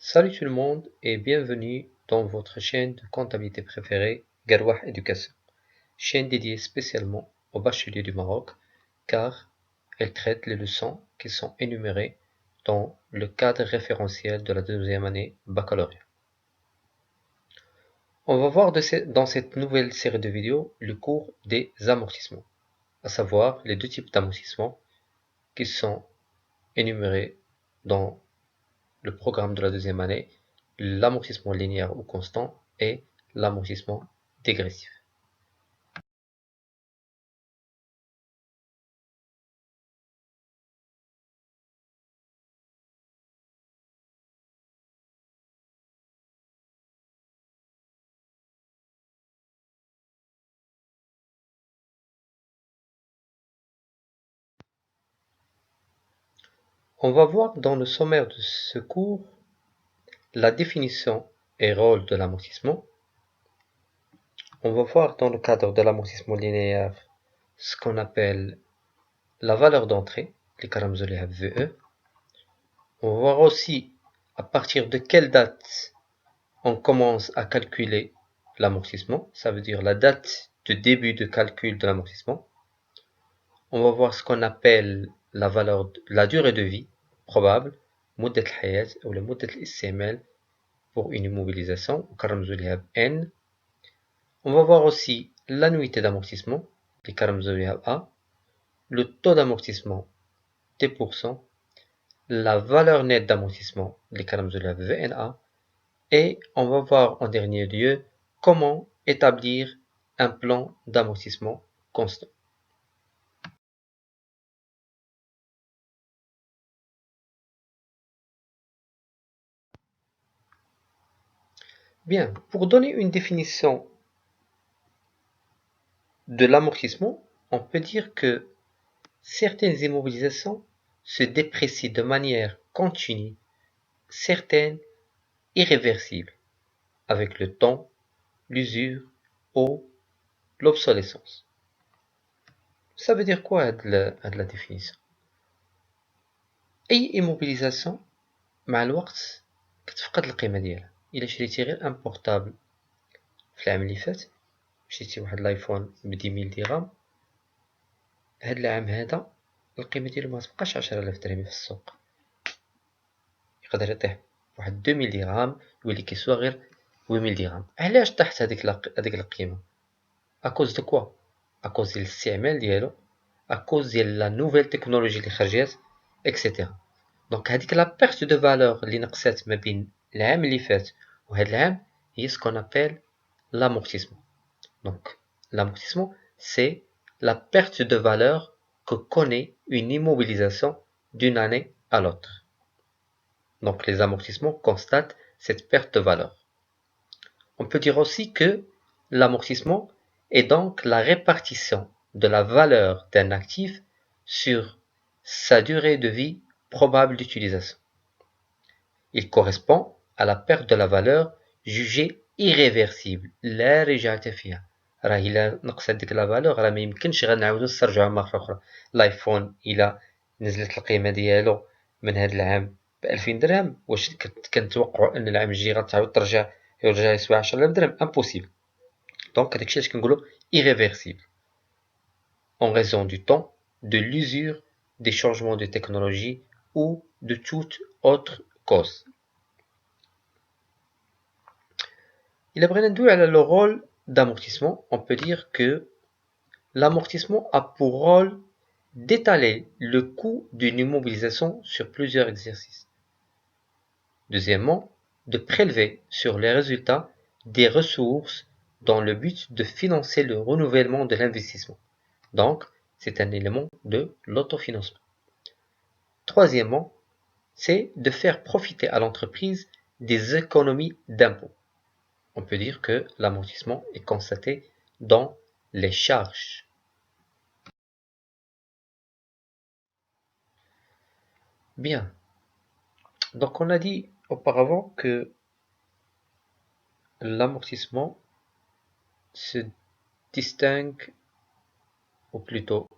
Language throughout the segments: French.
Salut tout le monde et bienvenue dans votre chaîne de comptabilité préférée, Garouah Éducation, chaîne dédiée spécialement aux bacheliers du Maroc car elle traite les leçons qui sont énumérées dans le cadre référentiel de la deuxième année baccalauréat. On va voir dans cette nouvelle série de vidéos le cours des amortissements, à savoir les deux types d'amortissements qui sont énumérés dans le programme de la deuxième année, l'amortissement linéaire ou constant et l'amortissement dégressif. On va voir dans le sommaire de ce cours la définition et rôle de l'amortissement. On va voir dans le cadre de l'amortissement linéaire ce qu'on appelle la valeur d'entrée, les karamzoli VE. On va voir aussi à partir de quelle date on commence à calculer l'amortissement, ça veut dire la date de début de calcul de l'amortissement. On va voir ce qu'on appelle la durée de vie probable, مدة الحياة ou la مدة الاستعمال pour une immobilisation, كنرمزو ليها ب N. On va voir aussi l'annuité d'amortissement, اللي كنرمزو ليها ب A, le taux d'amortissement T%, la valeur nette d'amortissement, اللي كنرمزو ليها ب VNA, et on va voir en dernier lieu comment établir un plan d'amortissement constant. Bien, pour donner une définition de l'amortissement, on peut dire que certaines immobilisations se déprécient de manière continue, certaines irréversibles, avec le temps, l'usure ou l'obsolescence. Ça veut dire quoi de la définition? أي immobilisation مع الوقت كتفقد القيمة ديالها. إلا شريتي غير ان بورتابل في العام اللي فات، شريتي واحد لايفون ب 10000 درهم، هاد العام هذا القيمة ديالو متبقاش 10000 درهم في السوق، يقدر يطيح واحد 2000 درهم، يولي كيسوا غير 8000 درهم. علاش طاحت هذيك القيمة؟ اكوز دو كوا؟ اكوز ديال الاستعمال ديالو، اكوز ديال لا نوفيل تكنولوجي اللي خرجات اكسيتيرا. دونك هذيك لا بيرت دو فالور اللي نقصات ما بين العام اللي فات وهذا العام هي سكون ابل l'amortissement. Donc, l'amortissement, c'est la perte de valeur que connaît une immobilisation d'une année à l'autre. Donc, les amortissements constatent cette perte de valeur. On peut dire aussi que l'amortissement est donc la répartition de la valeur d'un actif sur sa durée de vie probable d'utilisation. Il correspond à la perte de la valeur jugée irréversible لا رجعة فيها. راه إلا نقصت ديك لا فالور راه ميمكنش غنعاودو نسترجعو مرة أخرى. لايفون إلا نزلت القيمة ديالو من هاد العام ب2000 درهم، واش كنتوقعو أن العام الجاي غتعاود يرجع يسوى 10000 درهم؟ امبوسيبل. دونك هاداكشي علاش كنقولو irréversible en raison du temps, de l'usure, des changements de technologie ou de toute autre cause. إلا بغينا ندوي على le rôle d'amortissement, on peut dire que l'amortissement a pour rôle d'étaler le coût d'une immobilisation sur plusieurs exercices. Deuxièmement, de prélever sur les résultats des ressources dans le but de financer le renouvellement de l'investissement. Donc, c'est un élément de l'autofinancement. Troisièmement, c'est de faire profiter à l'entreprise des économies d'impôts. On peut dire que l'amortissement est constaté dans les charges. Bien. Donc on a dit auparavant que l'amortissement se distingue, ou plutôt,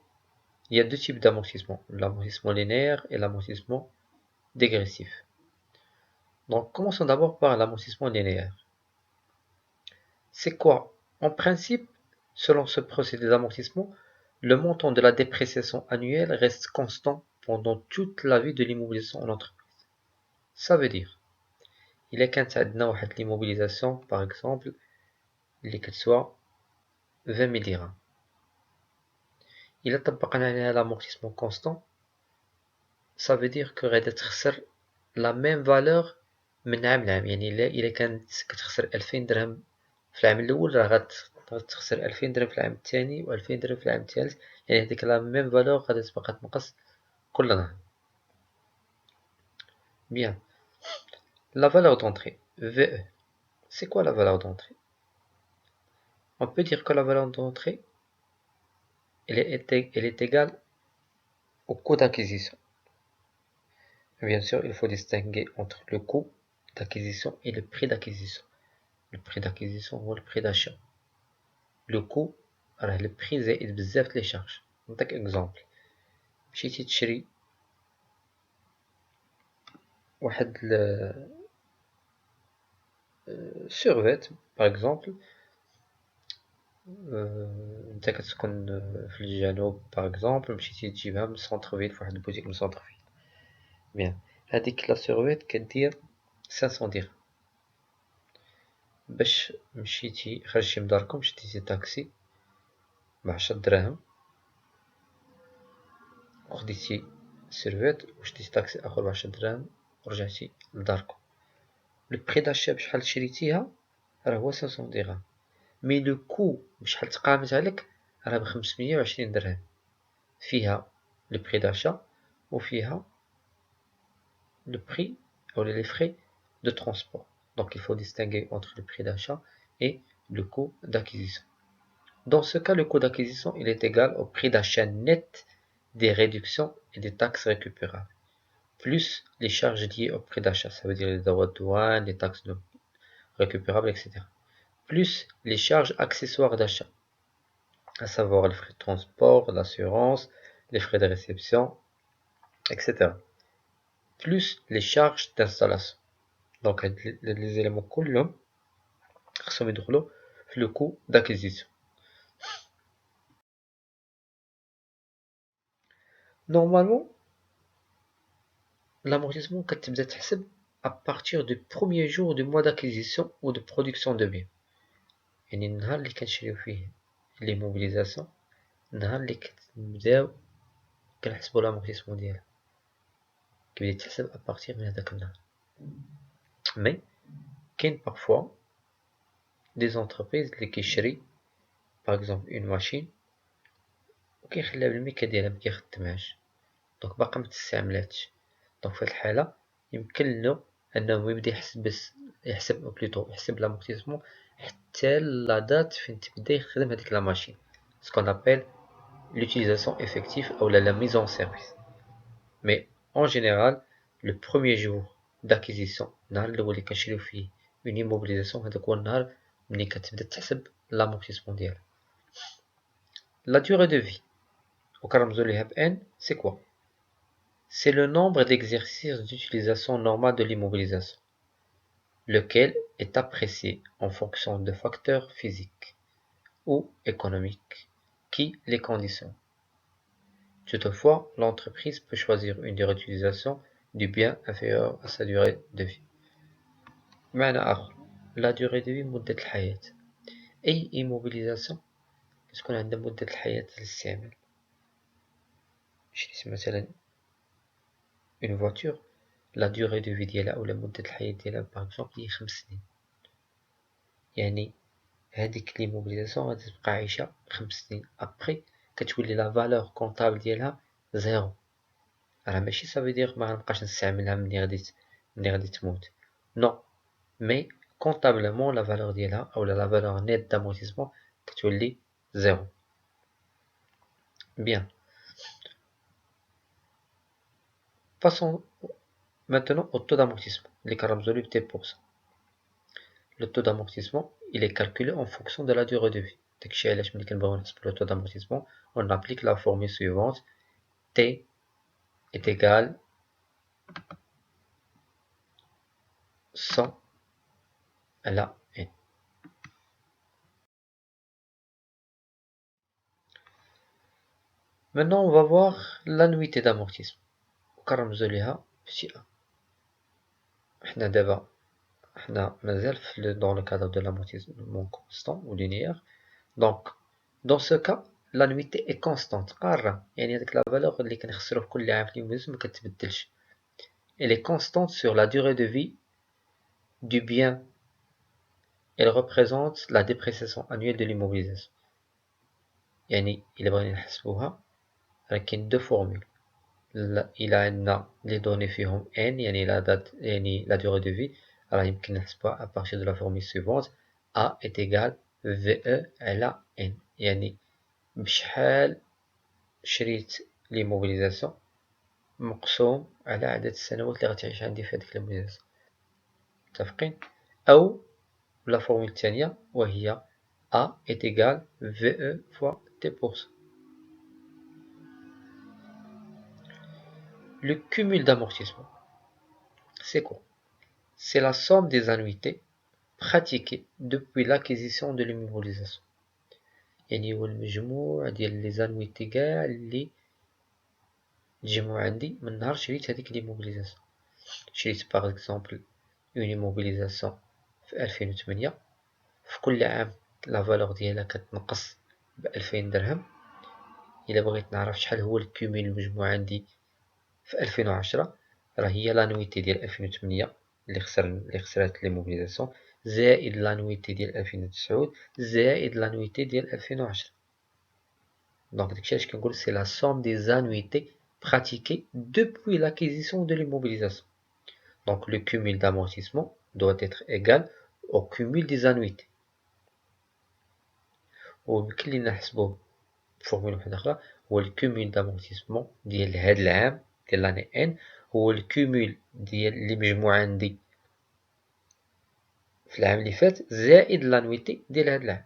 il y a deux types d'amortissement, l'amortissement linéaire et l'amortissement dégressif. Donc, commençons d'abord par l'amortissement linéaire. C'est quoi? En principe, selon ce procédé d'amortissement, le montant de la dépréciation annuelle reste constant pendant toute la vie de l'immobilisation en entreprise. Ça veut dire, il est كانت عندنا واحد l'immobilisation par exemple اللي كتسوى 20 000 dirhams. إلا طبقنا عليها l'amortissement constant, ça veut dire que غادي تخسر la même valeur من عام لعام. يعني إلا كانت كتخسر 2000 درهم في العام الأول، راه غتخسر 2000 درهم في العام الثاني و 2000 درهم في العام الثالث. يعني هاديك لا ميم فالور غادي تبقى تنقص كل نهار. Bien. La valeur d'entrée, VE. C'est quoi la valeur d'entrée? On peut dire que la valeur d'entrée, elle est égale au coût d'acquisition. Bien sûr, il faut distinguer entre le coût d'acquisition et le prix d'acquisition. Le prix d'acquisition ou le prix d'achat. Le coût, راه le prix زائد بزاف لي شارج. نعطيك exemple. مشيتي تشري واحد سيرفيت باغ اكزومبل، انت كتسكن في الجنوب باغ اكزومبل، مشيتي تجيبها من السونتر فيل فواحد البوتيك من السونتر فيل. بيان، هاديك لا سيرفيت كدير 500 درهم. باش مشيتي خرجتي من داركم شديتي تاكسي ب10 دراهم وخديتي سيرفيت وشديتي تاكسي اخر ب10 دراهم ورجعتي لداركم. لو بري داشا بشحال شريتيها راه هو 500 درهم، مي لو كو بشحال تقامت عليك راه ب520 درهم. فيها لو بري داشا وفيها le prix ou les frais de transport. Donc il faut distinguer entre le prix d'achat et le coût d'acquisition. Dans ce cas, le coût d'acquisition il est égal au prix d'achat net des réductions et des taxes récupérables, plus les charges liées au prix d'achat, ça veut dire les droits de douane, les taxes récupérables, etc. Plus les charges accessoires d'achat, à savoir les frais de transport, l'assurance, les frais de réception, etc. Plus les charges d'installation. Donc les éléments كلهم خصهم يدخلوا في le coût d'acquisition. Normalement, l'amortissement كتبدا تحسب à partir du premier jour du mois d'acquisition ou de production de biens. يعني النهار اللي كنشريو فيه l'immobilisation، النهار اللي كنبداو كنحسبو l'amortissement ديالها كيبدا يتحسب à partir من هداك النهار. مي كاين parfois des entreprises اللي كيشري par exemple une machine وكيخليها بالميكا ديالها مكيخدمهاش، دونك باقا متستعملاتش. دونك في هاد الحالة يمكن له انه يبدا يحسب لامورتيسمون حتى لا دات فين تبدا يخدم هاديك لا ماشين، سكون ابل l'utilisation effective ou la mise en service. Mais en général, le premier jour d'acquisition، النهار الاول اللي كنشريو فيه une immobilisation، هذاك هو النهار ملي كتبدا تحسب لامورتيسمون ديالها. La durée de vie وكنرمزو ليها ب N، c'est quoi? C'est le nombre d'exercices d'utilisation normale de l'immobilisation, lequel est apprécié en fonction de facteurs physiques ou économiques qui les conditionnent. Toutefois, l'entreprise peut choisir une durée d'utilisation du bien inférieure à sa durée de vie. بمعنى آخر، la durée de vie مدة الحياة. أي immobilisation كتكون عندها مدة الحياة للاستعمال. شريت مثلا une voiture، la durée de vie ديالها أو مدة الحياة ديالها باغ اكزومبل هي 5 سنين، يعني هاديك ليموبيليزاسيون غادي تبقى عايشة 5 سنين. ابخي كتولي لا فالور كونطابل ديالها زيرو، راه ماشي صافي دير ما غنبقاش نستعملها ملي غادي تموت، نو، مي كونطابلمون لا فالور ديالها او لا فالور نيت دامورتيسمون كتولي زيرو. بيان، passons maintenant au taux d'amortissement اللي كنرمزو ليه ب T%. Le taux d'amortissement il est calculé en fonction de la durée de vie. داكشي علاش ملي كنبغيو نحسبو le taux d'amortissement on applique la formule suivante: T est égal 100 à la n. Maintenant, on va voir l'annuité d'amortissement. وكنرمزو ليها petit a. حنا دابا مازال dans le cadre de l'amortissement constant ou linéaire. Donc, dans ce cas, l'annuité est constante قارة، يعني هذيك لا valeur اللي كنخسروه كل عام في اليوم ما كتبدلش. Elle est constante sur la durée de vie du bien. Elle représente la dépréciation annuelle de l'immobilisation. يعني إلا بغينا نحسبوها راه كاين دو فورمول. إلا عندنا لي دوني فيهم n يعني لا date يعني la durée de vie، راه يمكن نحسبوها à partir de la formule suivante: A est égal VE على n، يعني بشحال شريت ليموبيليزاسيون مقسوم على عدد السنوات اللي غتعيش عندي في هذيك ليموبيليزاسيون. متفقين؟ أو la formule الثانية وهي A est égal VE fois T%. Le cumul d'amortissement, c'est quoi? C'est la somme des annuités pratiquées depuis l'acquisition de l'immobilisation. يعني هو المجموع ديال لي زانويتي كاع اللي تجمعوا عندي من نهار شريت هذيك ليموبيليزاسيون. شريت باغ اكزومبل اون ايموبيليزاسيون في 2008، في كل عام لا فالور ديالها كتنقص ب2000 درهم. الا بغيت نعرف شحال هو الكوميل المجموع عندي في 2010، راه هي لانويتي ديال 2008 اللي خسرات ليموبيليزاسيون زائد لانويتي ديال 2009 زائد لانويتي ديال 2010. دونك داكشي علاش كنقول سي لا سوم دي زانويتي pratiquées depuis l'acquisition de l'immobilisation. Donc le cumul d'amortissement doit être égal au cumul des annuités. ويمكن لينا نحسبوه بفورمولا واحدة أخرى، هو الكومول دامورتيسمون ديال هاد العام ديال لاني ان هو الكومول ديال اللي مجموع عندي في العام اللي فات زائد لانويتي ديال هاد العام.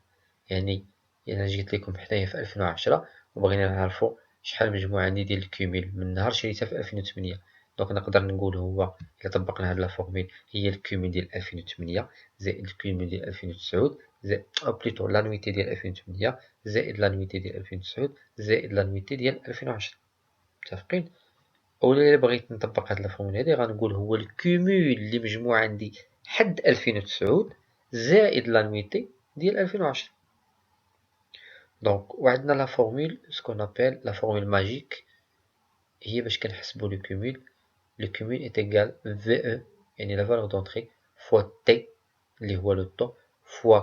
يعني الا جيت لكم حدايا في 2010 وبغينا نعرفو شحال مجموع عندي ديال الكومول من نهار شريتها في 2008، دونك نقدر نقول هو الا طبقنا هاد لا فورمول هي الكومول ديال 2008 زائد الكومول ديال 2009 زائد او بليتو لانويتي ديال 2008 زائد لانويتي ديال 2009 زائد لانويتي ديال 2010. متفقين؟ اولا الا بغيت نطبق هاد لا فورمول هادي غنقول هو الكومول اللي مجموع عندي حد 2009 زائد لانويتي ديال 2010. دونك وعندنا لا فورمول سكون ابل لا فورمول ماجيك، هي باش كنحسبو لو كومول. لو كومول est égal VE يعني لا فالور دونطري fois T اللي هو لو طو fois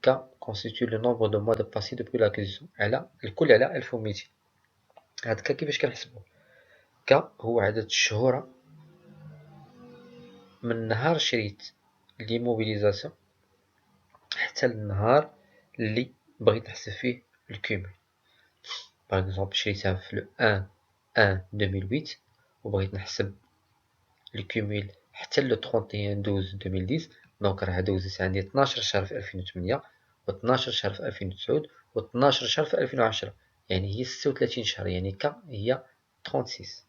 K constitue le nombre de mois de passé depuis l'acquisition على الكل على 1200. هاد K كيفاش كنحسبوه؟ K هو عدد الشهور من نهار شريت ليموبيليزاسيون حتى النهار اللي بغيت نحسب فيه الكومول. باغ اكزومبل شريتها في لو 1/1/2008 وبغيت نحسب الكومول حتى لو 31/12/2010، دونك راه دوزت عندي 12 شهر في 2008 و12 شهر في 2009 و12 شهر في 2010، يعني هي 36 شهر، يعني ك هي 36.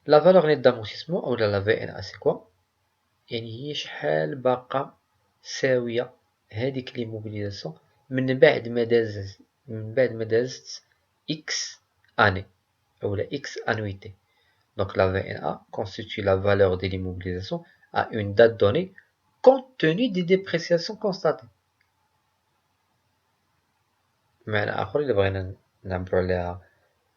لا فالور نيت دامورتيسمون اولا لا في ان ا سي كوا؟ يعني هي شحال باقا ساويه هذيك ليموبيليزاسيون من بعد ما دازت اكس اني اولا اكس انويتي. Donc la VNA constitue la valeur de l'immobilisation à une date donnée compte tenu des dépréciations constatées. بمعنى آخر إذا بغينا نعبرو عليها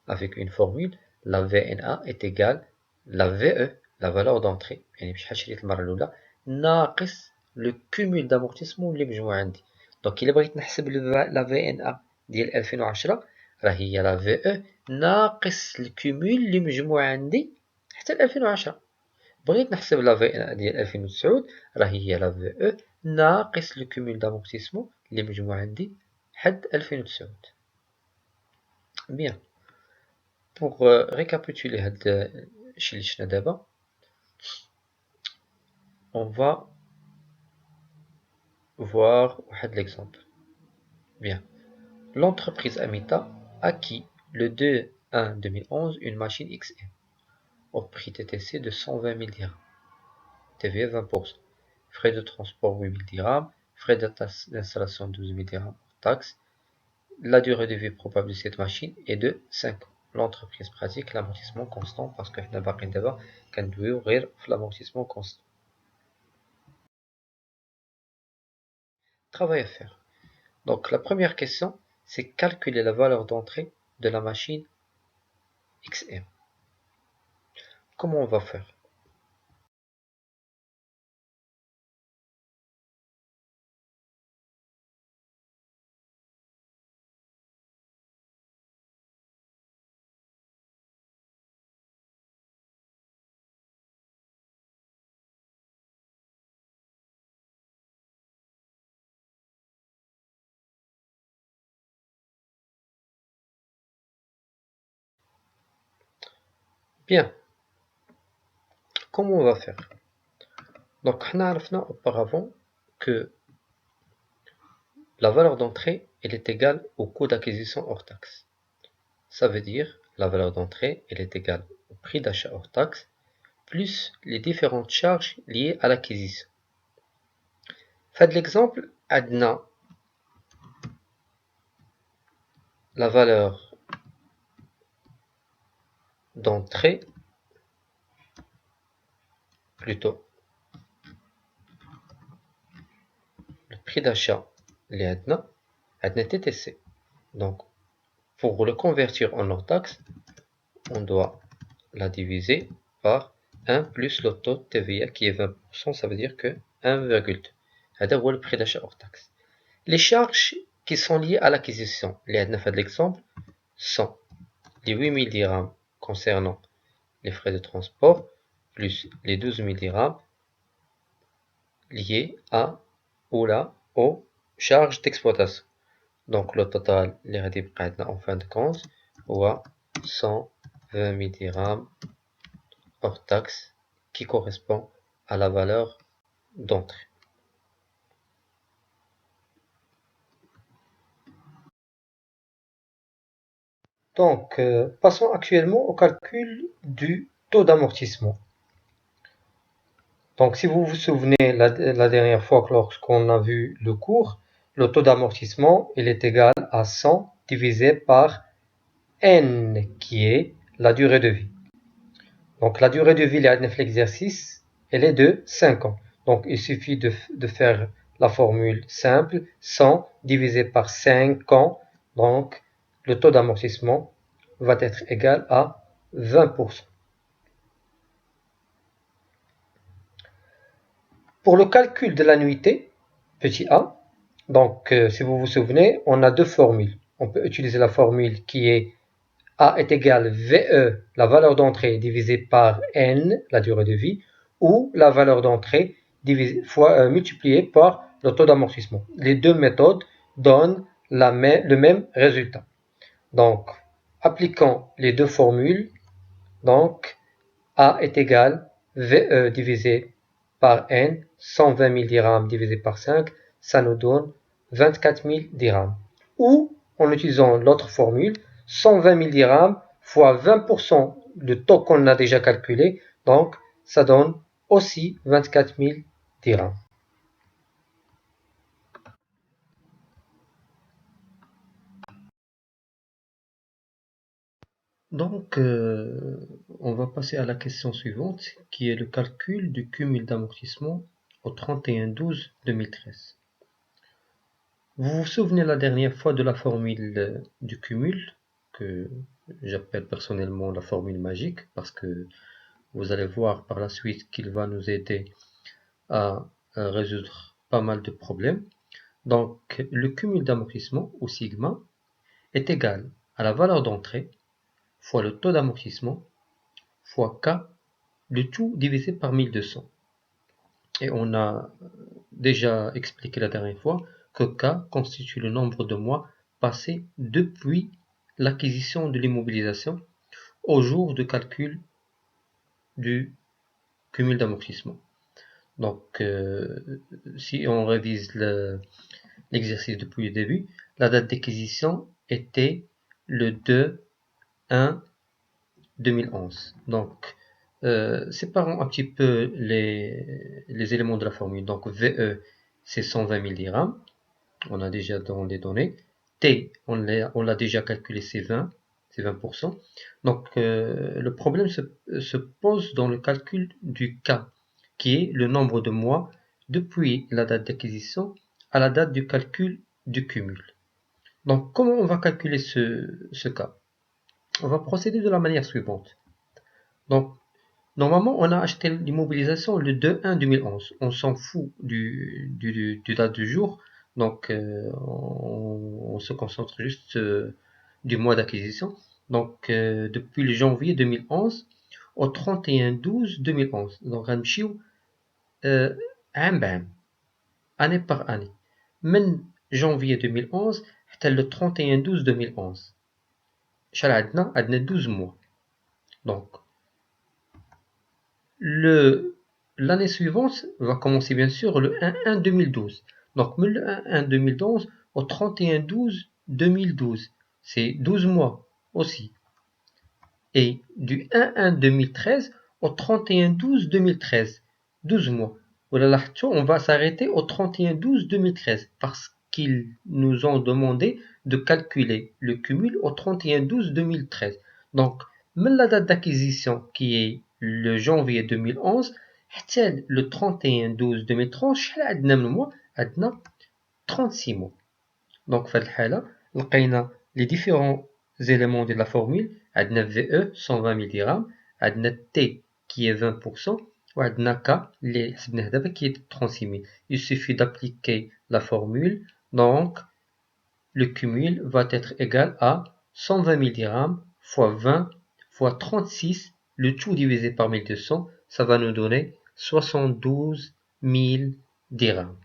avec une formule، la VNA est égale la VE la valeur d'entrée يعني بشحال شريت المرة الأولى ناقص لو كومول دامورتيسمون اللي مجموع عندي. دونك إلا بغيت نحسب la VNA ديال 2010 راه هي la VE ناقص الكومول اللي مجموع عندي حتى 2010. بغيت نحسب لا في ان ديال 2009 راه هي لا في او ناقص لو كومول دامورتيسمون اللي مجموع عندي حد 2009. بيان، بوغ ريكابيتولي هاد الشي اللي شفنا دابا، اون فا voir واحد ليكزامبل. Bien, l'entreprise Amita acquit le 2 1 2011 une machine XM au prix TTC de 120 000 dirhams, TVA 20%, frais de transport 8 000 dirhams, frais d'installation 12 000 dirhams, taxes. La durée de vie probable de cette machine est de 5 ans. L'entreprise pratique l'amortissement constant parce que حنا باقيين دابا كندويو غير في l'amortissement constant. Travail à faire. Donc la première question, c'est calculer la valeur d'entrée de la machine XM. Comment on va faire? Bien, comment on va faire? Donc on a vu auparavant que la valeur d'entrée elle est égale au coût d'acquisition hors taxe. Ça veut dire la valeur d'entrée elle est égale au prix d'achat hors taxe plus les différentes charges liées à l'acquisition. Faites l'exemple, adna la valeur d'entrée, plutôt le prix d'achat, les adna TTC. Donc, pour le convertir en hors taxe, on doit la diviser par 1 plus le taux de TVA qui est 20%, ça veut dire que 1,2. C'est le prix d'achat hors taxe. Les charges qui sont liées à l'acquisition, les adna fait l'exemple, sont les 8 000 dirhams concernant les frais de transport, plus les 12 000 dirhams liés à ou là aux charges d'exploitation. Donc le total, les radis en fin de compte, ou à 120 000 dirhams hors taxe qui correspond à la valeur d'entrée. Donc, passons actuellement au calcul du taux d'amortissement. Donc, si vous vous souvenez, la dernière fois que lorsqu'on a vu le cours, le taux d'amortissement, il est égal à 100 divisé par n, qui est la durée de vie. Donc, la durée de vie de l'exercice, elle est de 5 ans. Donc, il suffit de faire la formule simple, 100 divisé par 5 ans. Donc, le taux d'amortissement va être égal à 20%. Pour le calcul de l'annuité, petit a, donc si vous vous souvenez, on a deux formules. On peut utiliser la formule qui est A est égal VE, la valeur d'entrée, divisée par N, la durée de vie, ou la valeur d'entrée multipliée par le taux d'amortissement. Les deux méthodes donnent le même résultat. Donc, appliquons les deux formules. Donc, A est égal VE divisé par N, 120 000 dirhams divisé par 5, ça nous donne 24 000 dirhams. Ou, en utilisant l'autre formule, 120 000 dirhams fois 20% du taux qu'on a déjà calculé, donc ça donne aussi 24 000 dirhams. Donc, on va passer à la question suivante, qui est le calcul du cumul d'amortissement au 31-12-2013. Vous vous souvenez la dernière fois de la formule du cumul, que j'appelle personnellement la formule magique, parce que vous allez voir par la suite qu'il va nous aider à résoudre pas mal de problèmes. Donc, le cumul d'amortissement, ou sigma, est égal à la valeur d'entrée fois le taux d'amortissement fois K, le tout divisé par 1200. Et on a déjà expliqué la dernière fois que K constitue le nombre de mois passés depuis l'acquisition de l'immobilisation au jour de calcul du cumul d'amortissement. Donc, si on révise l'exercice depuis le début, la date d'acquisition était le 2 1 2011. Donc, séparons un petit peu les éléments de la formule. Donc, VE, c'est 120 000 dirhams. On a déjà dans les données. T, on l'a déjà calculé, c'est 20%. Donc, le problème se pose dans le calcul du K, qui est le nombre de mois depuis la date d'acquisition à la date du calcul du cumul. Donc, comment on va calculer ce cas? On va procéder de la manière suivante. Donc, normalement, on a acheté l'immobilisation le 2/1/2011. On s'en fout du date du jour. Donc, on se concentre juste du mois d'acquisition. Donc, depuis le janvier 2011 au 31/12/2011. Donc, غنمشيو عام بعام, année par année. من janvier 2011 حتى le 31/12/2011. شحال عندنا 12 mois. Donc, l'année suivante va commencer bien sûr le 1/1/2012. Donc, le 1/1/2012 au 31/12/2012, c'est 12 mois aussi. Et du 1/1/2013 au 31/12/2013, 12 mois. Voilà, on va s'arrêter au 31/12/2013 parce qu'ils nous ont demandé de calculer le cumul au 31/12/2013. Donc, même la date d'acquisition qui est le janvier 2011 حتى le 31/12/2030 شحال عندنا من mois عندنا 36 mois. Donc في هذه الحالة لقينا les différents éléments de la formule. عندنا VE 120 000 dirhams, عندنا T qui est 20%, وعندنا K اللي حسبناه دابا qui est 36 000. Il suffit d'appliquer la formule. Donc le cumul va être égal à 120 000 dirhams fois 20 fois 36, le tout divisé par 1200, ça va nous donner 72 000 dirhams.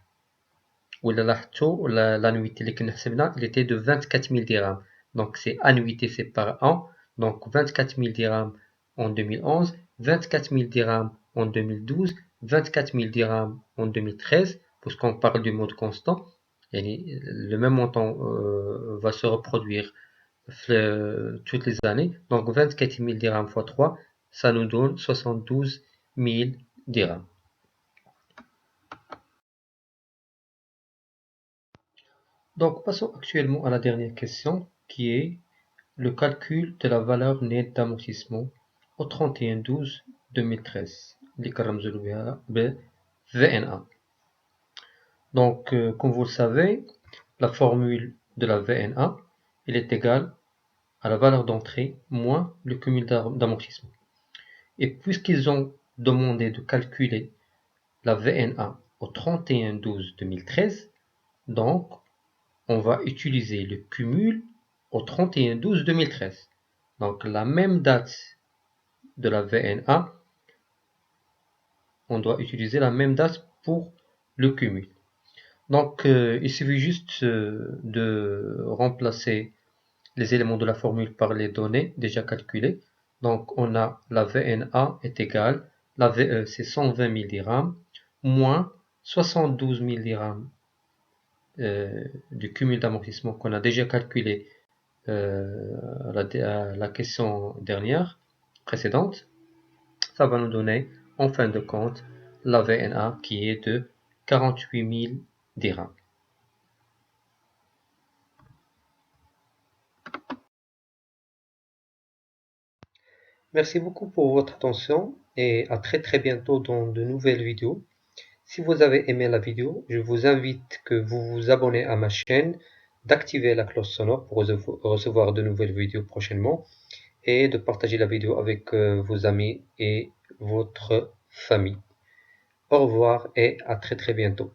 ولا لاحظتوا l'annuité اللي كنا حسبنا il était de 24 000 dirhams. Donc c'est annuité, c'est par an. Donc 24 000 dirhams en 2011, 24 000 dirhams en 2012, 24 000 dirhams en 2013, parce qu'on parle du mode constant. Et le même montant va se reproduire toutes les années. Donc 24 000 dirhams x 3, ça nous donne 72 000 dirhams. Donc passons actuellement à la dernière question qui est le calcul de la valeur nette d'amortissement au 31/12/2013 اللي كنرمزوا بها ب VNA. Donc comme vous le savez, la formule de la VNA elle est égale à la valeur d'entrée moins le cumul d'amortissement. Et puisqu'ils ont demandé de calculer la VNA au 31/12/2013, donc on va utiliser le cumul au 31/12/2013. Donc la même date de la VNA, on doit utiliser la même date pour le cumul. Donc il suffit juste de remplacer les éléments de la formule par les données déjà calculées. Donc on a la VNA est égale, la VE c'est 120 000 dirhams, moins 72 000 dirhams du cumul d'amortissement qu'on a déjà calculé à la question dernière, précédente. Ça va nous donner en fin de compte la VNA qui est de 48 000 dirhams. Merci beaucoup pour votre attention et à très bientôt dans de nouvelles vidéos. Si vous avez aimé la vidéo, je vous invite que vous vous abonnez à ma chaîne, d'activer la cloche sonore pour recevoir de nouvelles vidéos prochainement et de partager la vidéo avec vos amis et votre famille. Au revoir et à très bientôt.